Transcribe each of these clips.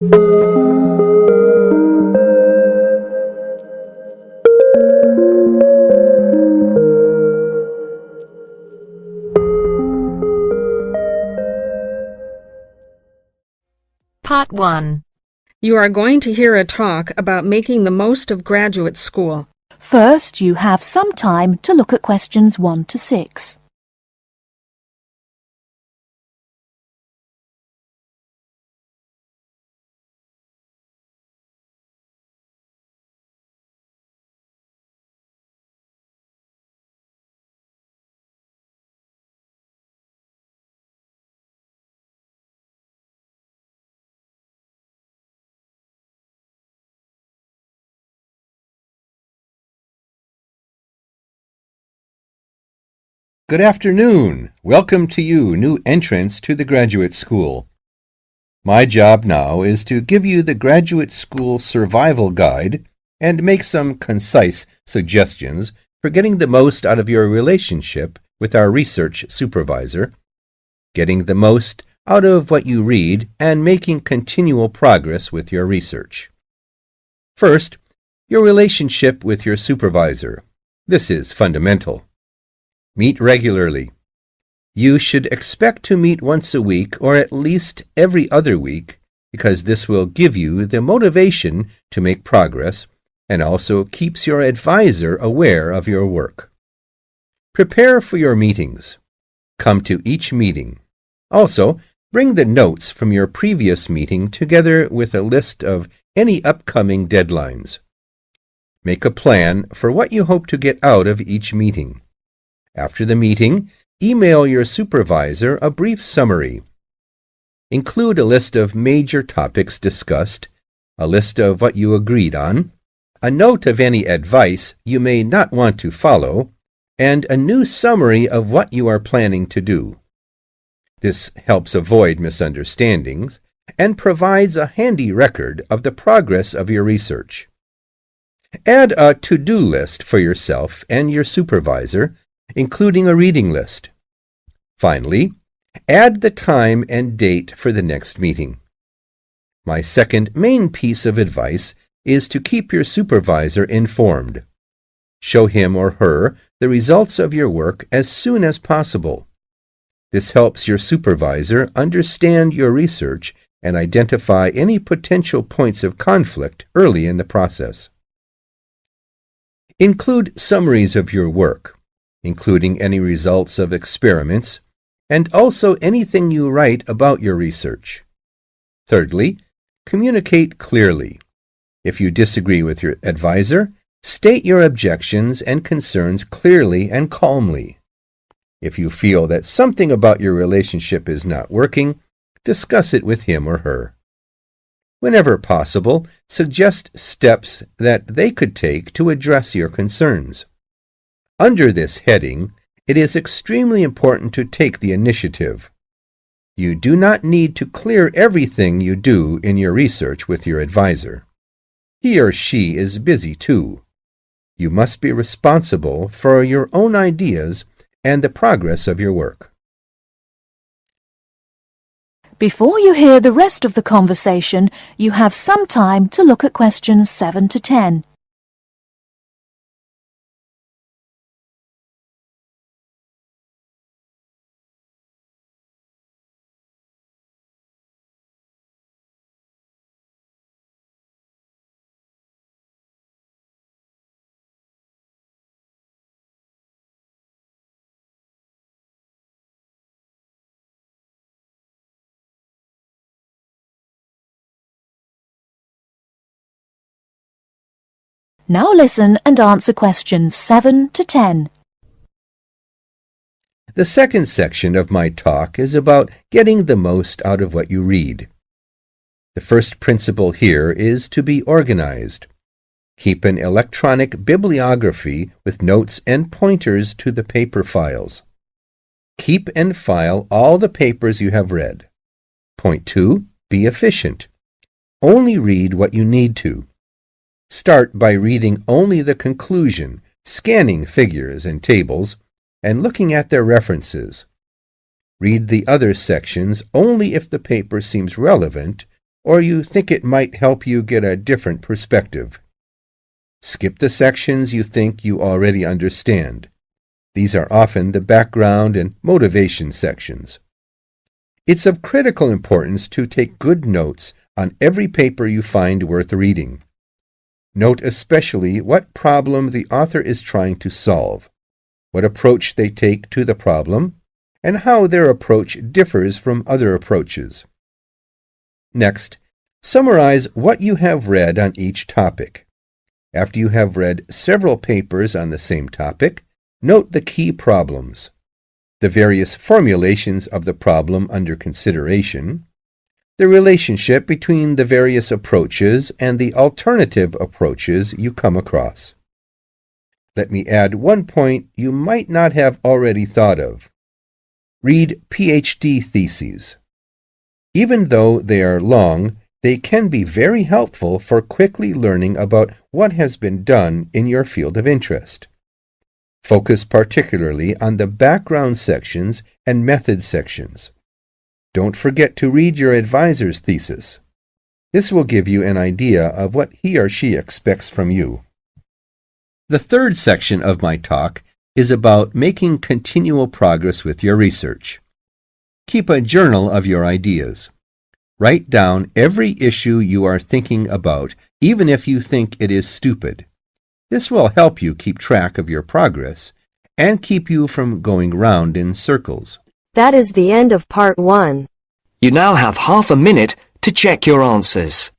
Part 1. You are going to hear a talk about making the most of graduate school. First, you have some time to look at questions 1 to 6. Good afternoon. Welcome to you, new entrants to the graduate school. My job now is to give you the graduate school survival guide and make some concise suggestions for getting the most out of your relationship with our research supervisor, getting the most out of what you read, and making continual progress with your research. First, your relationship with your supervisor. This is fundamental. Meet regularly. You should expect to meet once a week or at least every other week because this will give you the motivation to make progress and also keeps your advisor aware of your work. Prepare for your meetings. Come to each meeting. Also, bring the notes from your previous meeting together with a list of any upcoming deadlines. Make a plan for what you hope to get out of each meeting. After the meeting, email your supervisor a brief summary. Include a list of major topics discussed, a list of what you agreed on, a note of any advice you may not want to follow, and a new summary of what you are planning to do. This helps avoid misunderstandings and provides a handy record of the progress of your research. Add a to-do list for yourself and your supervisor, including a reading list. Finally, add the time and date for the next meeting. My second main piece of advice is to keep your supervisor informed. Show him or her the results of your work as soon as possible. This helps your supervisor understand your research and identify any potential points of conflict early in the process. Include summaries of your work, including any results of experiments, and also anything you write about your research. Thirdly, communicate clearly. If you disagree with your advisor, state your objections and concerns clearly and calmly. If you feel that something about your relationship is not working, discuss it with him or her. Whenever possible, suggest steps that they could take to address your concerns. Under this heading, it is extremely important to take the initiative. You do not need to clear everything you do in your research with your advisor. He or she is busy too. You must be responsible for your own ideas and the progress of your work. Before you hear the rest of the conversation, you have some time to look at questions 7 to 10. Now listen and answer questions 7 to 10. The second section of my talk is about getting the most out of what you read. The first principle here is to be organized. Keep an electronic bibliography with notes and pointers to the paper files. Keep and file all the papers you have read. Point 2. Be efficient. Only read what you need to. Start by reading only the conclusion, scanning figures and tables, and looking at their references. Read the other sections only if the paper seems relevant or you think it might help you get a different perspective. Skip the sections you think you already understand. These are often the background and motivation sections. It's of critical importance to take good notes on every paper you find worth reading. Note especially what problem the author is trying to solve, what approach they take to the problem, and how their approach differs from other approaches. Next, summarize what you have read on each topic. After you have read several papers on the same topic, note the key problems, the various formulations of the problem under consideration, the relationship between the various approaches and the alternative approaches you come across. Let me add one point you might not have already thought of. Read PhD theses. Even though they are long, they can be very helpful for quickly learning about what has been done in your field of interest. Focus particularly on the background sections and method sections. Don't forget to read your advisor's thesis. This will give you an idea of what he or she expects from you. The third section of my talk is about making continual progress with your research. Keep a journal of your ideas. Write down every issue you are thinking about, even if you think it is stupid. This will help you keep track of your progress and keep you from going round in circles. That is the end of part 1. You now have half a minute to check your answers.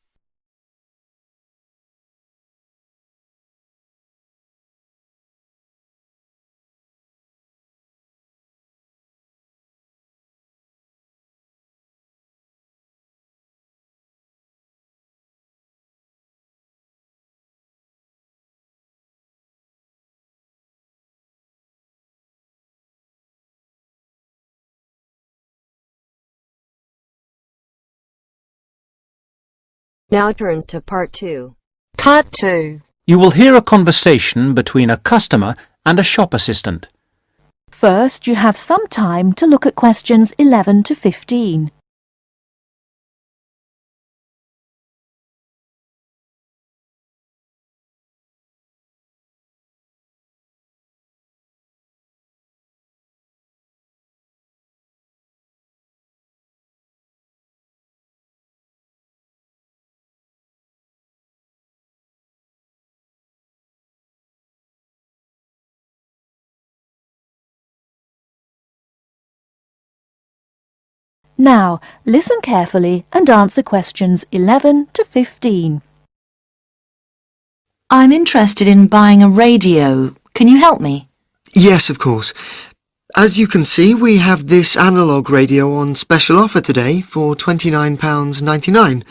Now turns to part 2. Part 2. You will hear a conversation between a customer and a shop assistant. First, you have some time to look at questions 11 to 15. Now, listen carefully and answer questions 11 to 15. I'm interested in buying a radio. Can you help me? Yes, of course. As you can see, we have this analogue radio on special offer today for £29.99.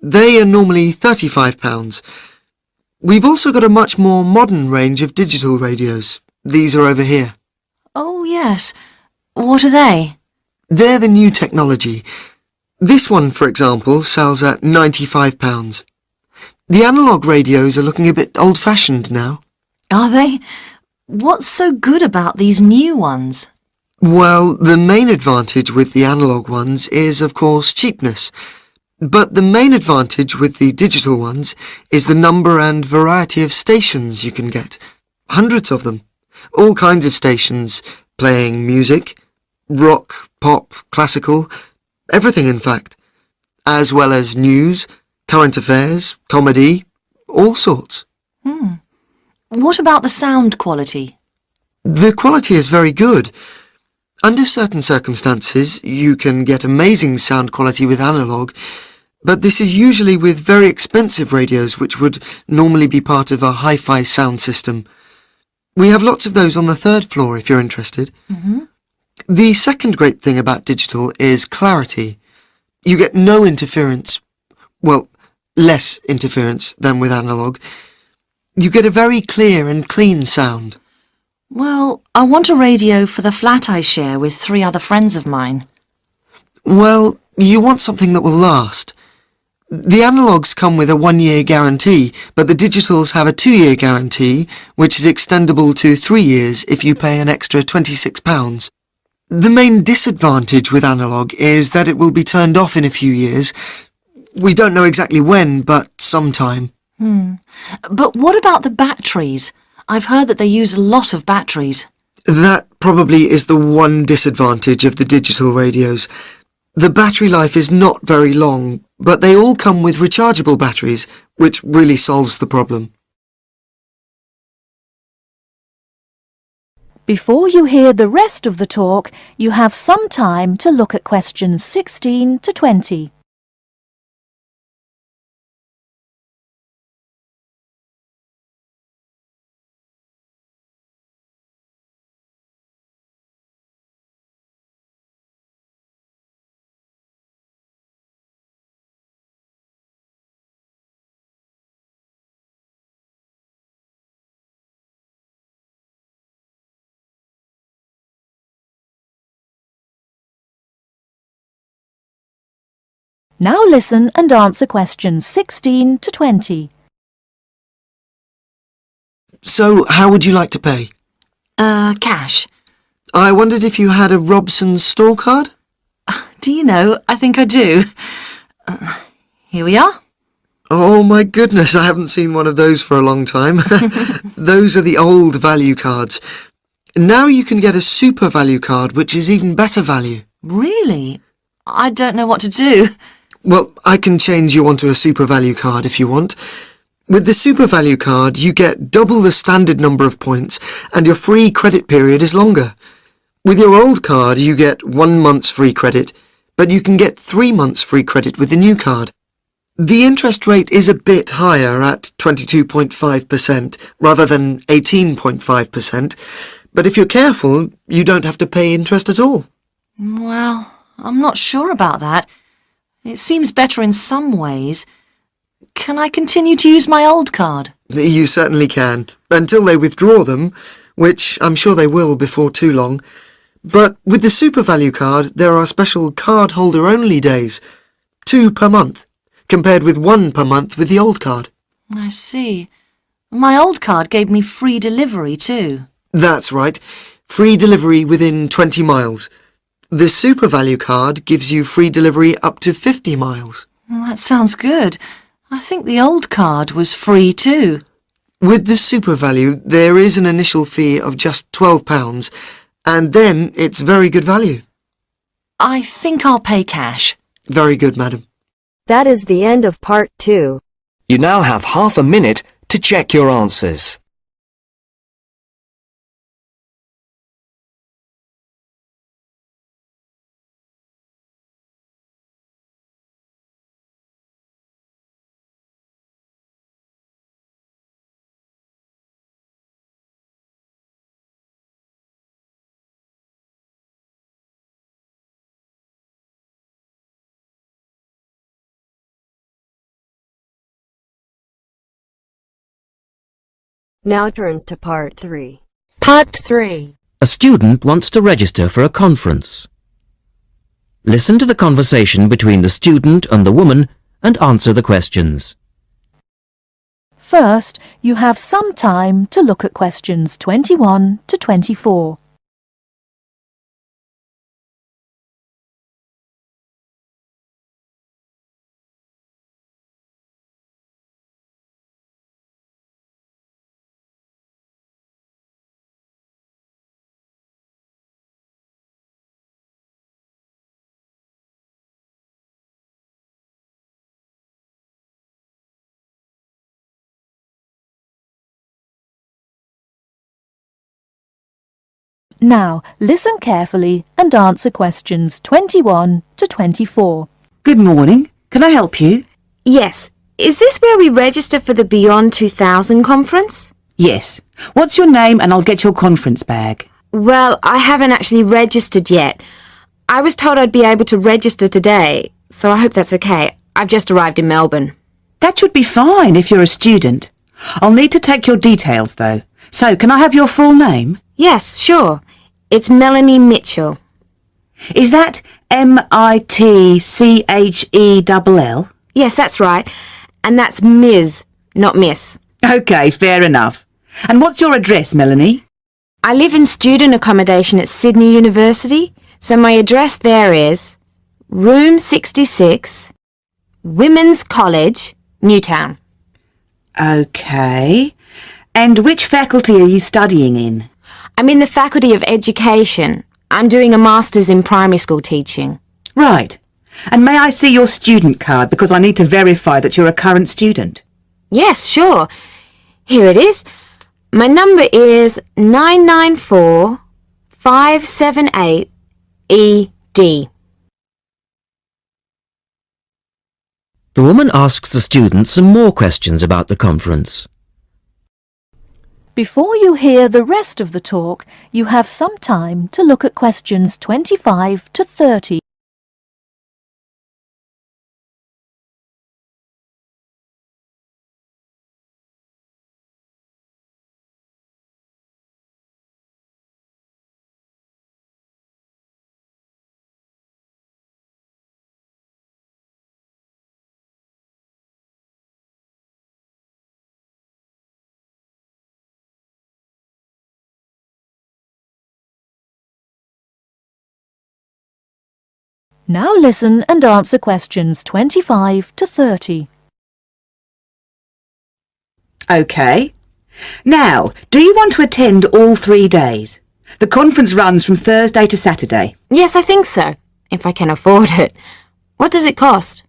They are normally £35. We've also got a much more modern range of digital radios. These are over here. Oh, yes. What are they? They're the new technology. This one, for example, sells at £95. The analogue radios are looking a bit old-fashioned now. Are they? What's so good about these new ones? Well, the main advantage with the analogue ones is, of course, cheapness. But the main advantage with the digital ones is the number and variety of stations you can get. Hundreds of them. All kinds of stations, playing music, rock, pop, classical, everything in fact, as well as news, current affairs, comedy, all sorts. What about the sound quality? The quality is very good. Under certain circumstances, you can get amazing sound quality with analogue, but this is usually with very expensive radios which would normally be part of a hi-fi sound system. We have lots of those on the 3rd floor if you're interested. The second great thing about digital is clarity. You get no interference, well, less interference than with analogue. You get a very clear and clean sound. Well, I want a radio for the flat I share with 3 other friends of mine. Well, you want something that will last. The analogues come with a 1-year guarantee, but the digitals have a 2-year guarantee, which is extendable to 3 years if you pay an extra £26. The main disadvantage with analogue is that it will be turned off in a few years. We don't know exactly when, but sometime. But what about the batteries? I've heard that they use a lot of batteries. That probably is the one disadvantage of the digital radios. The battery life is not very long, but they all come with rechargeable batteries, which really solves the problem. Before you hear the rest of the talk, you have some time to look at questions 16 to 20. Now listen and answer questions 16 to 20. So, how would you like to pay? Cash. I wondered if you had a Robson's store card? Do you know, I think I do. Here we are. Oh my goodness, I haven't seen one of those for a long time. Those are the old value cards. Now you can get a super value card, which is even better value. Really? I don't know what to do. Well, I can change you onto a super value card if you want. With the super value card, you get double the standard number of points and your free credit period is longer. With your old card, you get 1 month's free credit, but you can get 3 months free credit with the new card. The interest rate is a bit higher at 22.5% rather than 18.5%, but if you're careful, you don't have to pay interest at all. Well, I'm not sure about that. It seems better in some ways. Can I continue to use my old card? You certainly can, until they withdraw them, which I'm sure they will before too long. But with the super value card, there are special card-holder-only days, 2 per month, compared with 1 per month with the old card. I see. My old card gave me free delivery too. That's right, free delivery within 20 miles. The super value card gives you free delivery up to 50 miles. Well, that sounds good. I think the old card was free too. With the super value, there is an initial fee of just £12, and then it's very good value. I think I'll pay cash. Very good, madam. That is the end of part 2. You now have half a minute to check your answers. Now turns to part 3. Part 3. A student wants to register for a conference. Listen to the conversation between the student and the woman and answer the questions. First, you have some time to look at questions 21 to 24. Now, listen carefully and answer questions 21 to 24. Good morning. Can I help you? Yes. Is this where we register for the Beyond 2000 conference? Yes. What's your name and I'll get your conference bag. Well, I haven't actually registered yet. I was told I'd be able to register today, so I hope that's okay. I've just arrived in Melbourne. That should be fine if you're a student. I'll need to take your details though. So, can I have your full name? Yes, sure. It's Melanie Mitchell. Is that M-I-T-C-H-E-L-L? Yes, that's right. And that's Ms., not Miss. OK, fair enough. And what's your address, Melanie? I live in student accommodation at Sydney University, so my address there is room 66, Women's College, Newtown. OK. And which faculty are you studying in? I'm in the Faculty of Education. I'm doing a Master's in Primary School Teaching. Right. And may I see your student card because I need to verify that you're a current student? Yes, sure. Here it is. My number is 994578ED. The woman asks the student some more questions about the conference. Before you hear the rest of the talk, you have some time to look at questions 25 to 30. Now listen and answer questions 25 to 30. OK. Now, do you want to attend all 3 days? The conference runs from Thursday to Saturday. Yes, I think so, if I can afford it. What does it cost?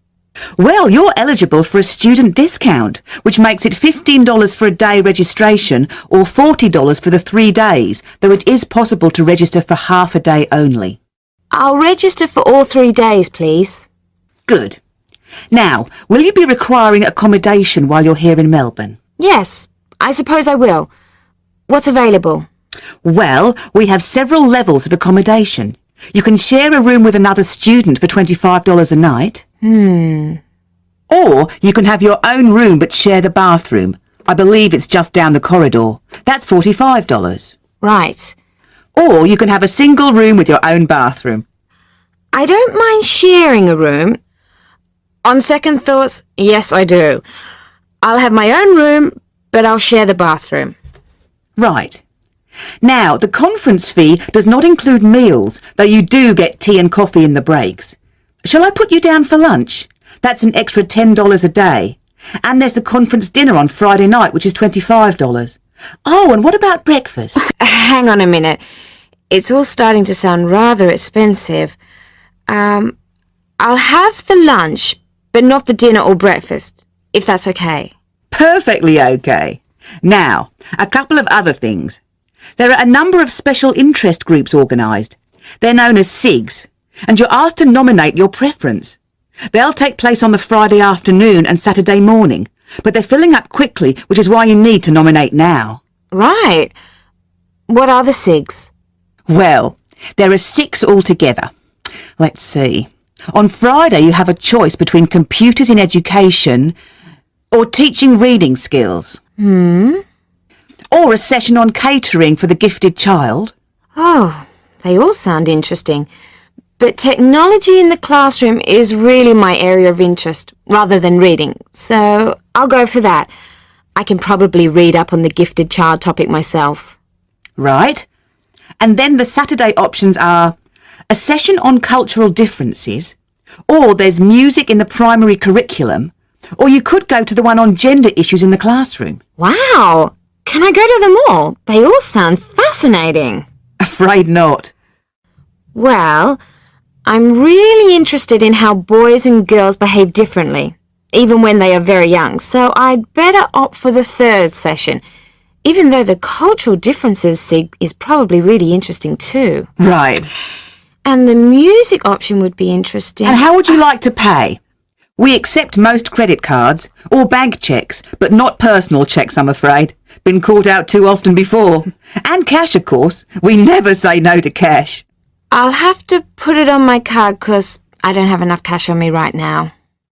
Well, you're eligible for a student discount, which makes it $15 for a day registration or $40 for the 3 days, though it is possible to register for half a day only. I'll register for all 3 days, please. Good. Now, will you be requiring accommodation while you're here in Melbourne? Yes, I suppose I will. What's available? Well, we have several levels of accommodation. You can share a room with another student for $25 a night. Or you can have your own room but share the bathroom. I believe it's just down the corridor. That's $45. Right. Or you can have a single room with your own bathroom. I don't mind sharing a room. On second thoughts, yes, I do. I'll have my own room, but I'll share the bathroom. Right. Now, the conference fee does not include meals, though you do get tea and coffee in the breaks. Shall I put you down for lunch? That's an extra $10 a day. And there's the conference dinner on Friday night, which is $25. Oh, and what about breakfast? Hang on a minute. It's all starting to sound rather expensive. I'll have the lunch, but not the dinner or breakfast, if that's okay. Perfectly okay. Now, a couple of other things. There are a number of special interest groups organised. They're known as SIGs, and you're asked to nominate your preference. They'll take place on the Friday afternoon and Saturday morning, but they're filling up quickly, which is why you need to nominate now. Right. What are the SIGs? Well, there are 6 altogether. Let's see. On Friday you have a choice between computers in education or teaching reading skills. Or a session on catering for the gifted child. Oh, they all sound interesting. But technology in the classroom is really my area of interest, rather than reading. So I'll go for that. I can probably read up on the gifted child topic myself. Right. And then the Saturday options are a session on cultural differences, or there's music in the primary curriculum, or you could go to the one on gender issues in the classroom. Wow! Can I go to them all? They all sound fascinating. Afraid not. Well, I'm really interested in how boys and girls behave differently, even when they are very young, so I'd better opt for the 3rd session, even though the cultural differences SIG is probably really interesting too. Right. And the music option would be interesting. And how would you like to pay? We accept most credit cards or bank cheques, but not personal cheques, I'm afraid. Been caught out too often before. And cash, of course. We never say no to cash. I'll have to put it on my card because I don't have enough cash on me right now.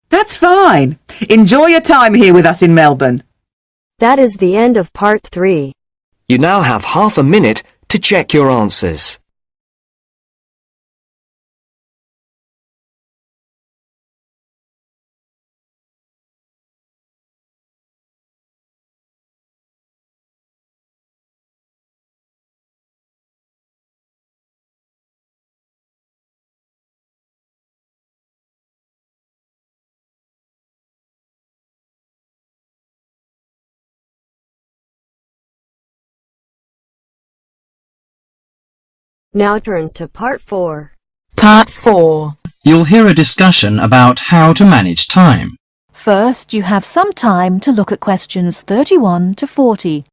That's fine. Enjoy your time here with us in Melbourne. That is the end of part 3. You now have half a minute to check your answers. Now turns to Part 4. Part 4. You'll hear a discussion about how to manage time. First, you have some time to look at questions 31 to 40.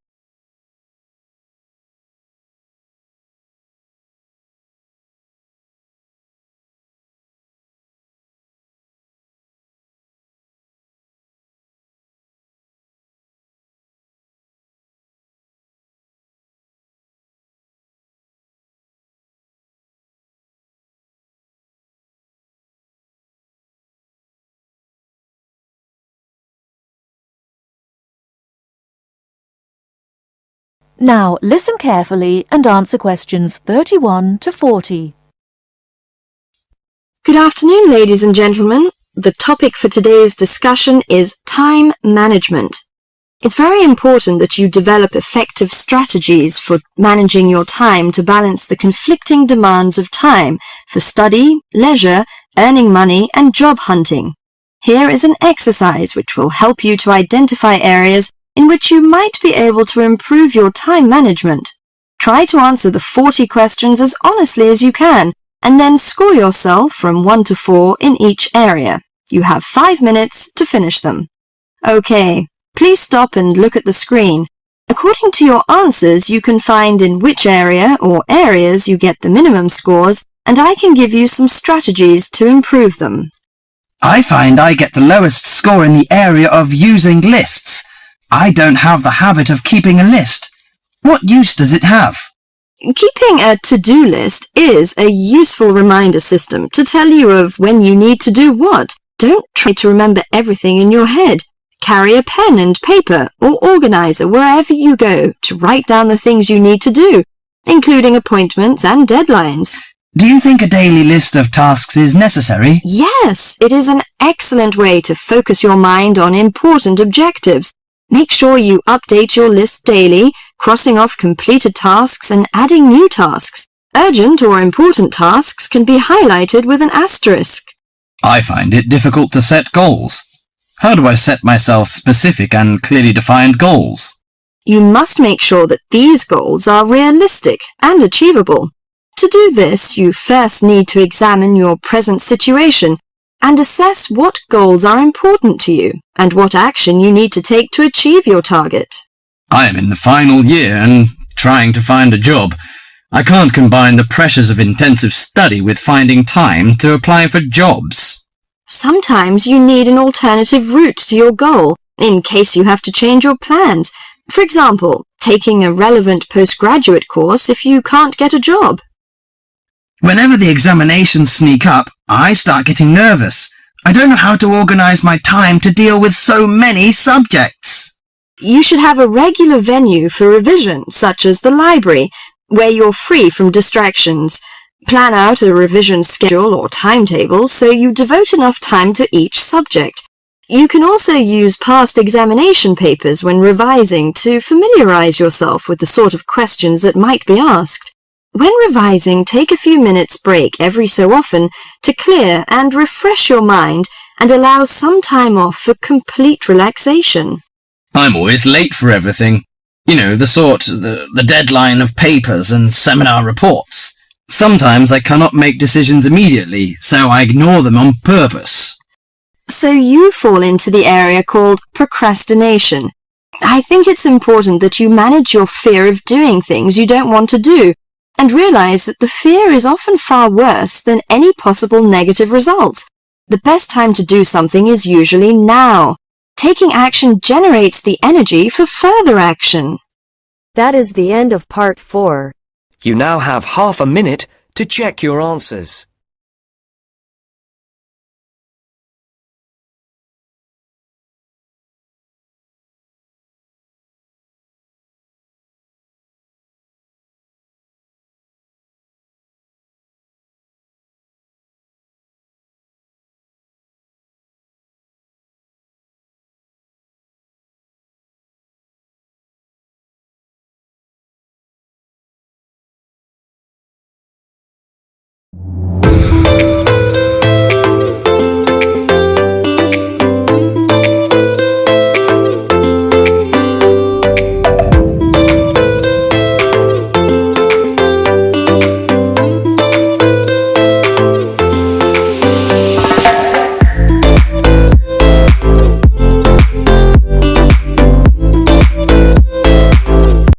Now listen carefully and answer questions 31 to 40. Good afternoon, ladies and gentlemen. The topic for today's discussion is time management. It's very important that you develop effective strategies for managing your time to balance the conflicting demands of time for study, leisure, earning money, and job hunting. Here is an exercise which will help you to identify areas in which you might be able to improve your time management. Try to answer the 40 questions as honestly as you can, and then score yourself from 1 to 4 in each area. You have 5 minutes to finish them. Okay, please stop and look at the screen. According to your answers, you can find in which area or areas you get the minimum scores, and I can give you some strategies to improve them. I find I get the lowest score in the area of using lists. I don't have the habit of keeping a list. What use does it have? Keeping a to-do list is a useful reminder system to tell you of when you need to do what. Don't try to remember everything in your head. Carry a pen and paper or organizer wherever you go to write down the things you need to do, including appointments and deadlines. Do you think a daily list of tasks is necessary? Yes, it is an excellent way to focus your mind on important objectives. Make sure you update your list daily, crossing off completed tasks and adding new tasks. Urgent or important tasks can be highlighted with an asterisk. I find it difficult to set goals. How do I set myself specific and clearly defined goals? You must make sure that these goals are realistic and achievable. To do this, you first need to examine your present situation and assess what goals are important to you and what action you need to take to achieve your target. I am in the final year and trying to find a job. I can't combine the pressures of intensive study with finding time to apply for jobs. Sometimes you need an alternative route to your goal in case you have to change your plans. For example, taking a relevant postgraduate course if you can't get a job. Whenever the examinations sneak up, I start getting nervous. I don't know how to organize my time to deal with so many subjects. You should have a regular venue for revision, such as the library, where you're free from distractions. Plan out a revision schedule or timetable so you devote enough time to each subject. You can also use past examination papers when revising to familiarize yourself with the sort of questions that might be asked. When revising, take a few minutes break every so often to clear and refresh your mind and allow some time off for complete relaxation. I'm always late for everything. You know, the deadline of papers and seminar reports. Sometimes I cannot make decisions immediately, so I ignore them on purpose. So you fall into the area called procrastination. I think it's important that you manage your fear of doing things you don't want to do, and realize that the fear is often far worse than any possible negative results. The best time to do something is usually now. Taking action generates the energy for further action. That is the end of Part 4. You now have half a minute to check your answers.